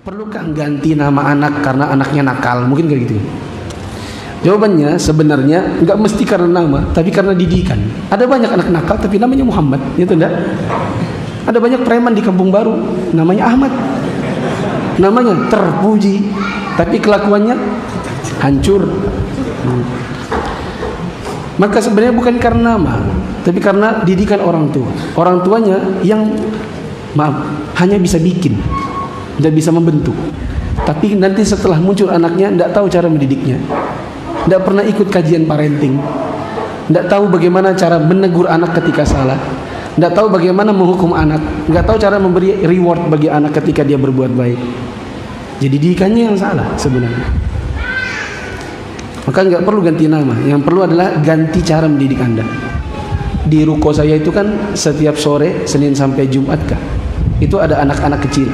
Perlukah ganti nama anak karena anaknya nakal? Mungkin kayak gitu. Jawabannya sebenarnya nggak mesti karena nama, tapi karena didikan. Ada banyak anak nakal tapi namanya Muhammad, itu enggak? Ada banyak preman di Kampung Baru namanya Ahmad. Namanya terpuji, tapi kelakuannya hancur. Maka sebenarnya bukan karena nama, tapi karena didikan orang tua. Orang tuanya yang hanya bisa bikin, tidak bisa membentuk. Tapi nanti setelah muncul anaknya, tidak tahu cara mendidiknya, tidak pernah ikut kajian parenting, tidak tahu bagaimana cara menegur anak ketika salah, tidak tahu bagaimana menghukum anak, tidak tahu cara memberi reward bagi anak ketika dia berbuat baik. Jadi didikannya yang salah sebenarnya. Maka nggak perlu ganti nama, yang perlu adalah ganti cara mendidik Anda. Di ruko saya itu kan setiap sore Senin sampai Jumat itu ada anak-anak kecil,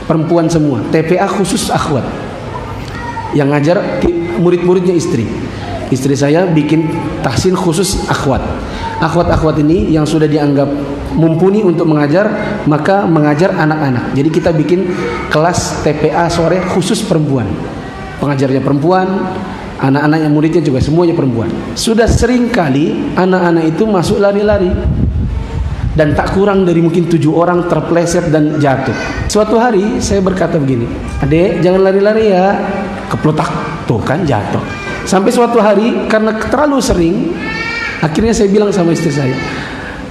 perempuan semua, TPA khusus akhwat, yang ngajar murid-muridnya istri saya bikin tahsin khusus akhwat. Akhwat ini yang sudah dianggap mumpuni untuk mengajar, maka mengajar anak-anak. Jadi kita bikin kelas TPA sore khusus perempuan, pengajarnya perempuan, anak-anak yang muridnya juga semuanya perempuan. Sudah sering kali anak-anak itu masuk lari-lari, dan tak kurang dari mungkin 7 orang terpleset dan jatuh. Suatu hari saya berkata begini, "Adek, jangan lari-lari ya." Kepletak, tuh kan jatuh. Sampai suatu hari karena terlalu sering, akhirnya saya bilang sama istri saya,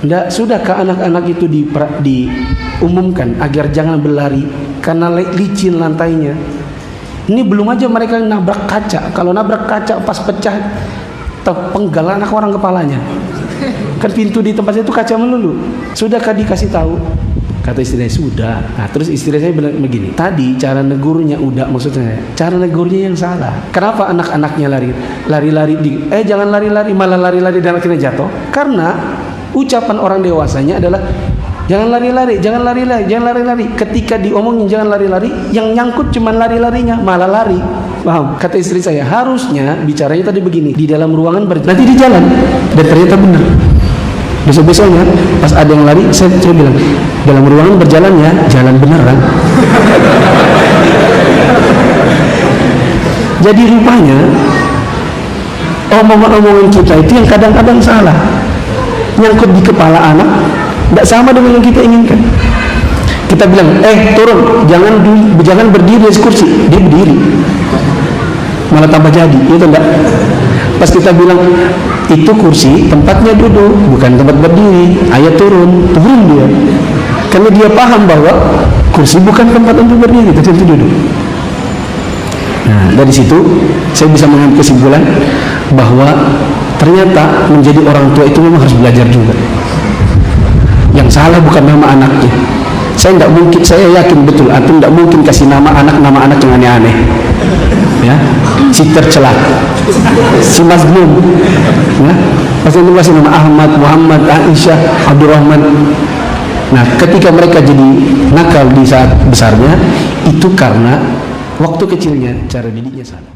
"Nggak, sudahkah anak-anak itu diumumkan agar jangan berlari karena licin lantainya? Ini belum aja mereka nabrak kaca. Kalau nabrak kaca pas pecah, terpenggal anak orang kepalanya. Kan pintu di tempat saya itu kaca melulu. Sudahkah dikasih tahu?" Kata istri saya, "Sudah." Nah, terus istri saya bilang begini, "Tadi cara negurnya udah, maksudnya cara negurnya yang salah. Kenapa anak-anaknya lari-lari jangan lari-lari, malah lari-lari dan akhirnya jatuh? Karena ucapan orang dewasanya adalah jangan lari-lari, jangan lari-lari, jangan lari-lari. Ketika diomongin jangan lari-lari, yang nyangkut cuma lari-larinya, malah lari." Paham? Kata istri saya, harusnya bicaranya tadi begini, di dalam ruangan nanti di jalan. Dan ternyata benar. Besok-besoknya pas ada yang lari, saya bilang, dalam ruangan berjalan ya, jalan beneran. Jadi rupanya omongan-omongan kita itu yang kadang-kadang salah, nyangkut di kepala anak, tidak sama dengan yang kita inginkan. Kita bilang, turun, jangan berdiri di kursi, dia berdiri, malah tambah jadi, itu enggak. Pas kita bilang itu kursi tempatnya duduk, bukan tempat berdiri, ayo turun dia, karena dia paham bahwa kursi bukan tempat untuk berdiri, tapi untuk duduk. Nah, dari situ saya bisa mengambil kesimpulan bahwa ternyata menjadi orang tua itu memang harus belajar juga. Yang salah bukan nama anaknya. Saya yakin betul antum tidak mungkin kasih nama anak yang aneh-aneh, ya, si tercelak, si mazlum, ya, pasti itu kasih nama Ahmad, Muhammad, Aisyah, Abdurrahman. Nah, ketika mereka jadi nakal di saat besarnya, itu karena waktu kecilnya cara didiknya salah.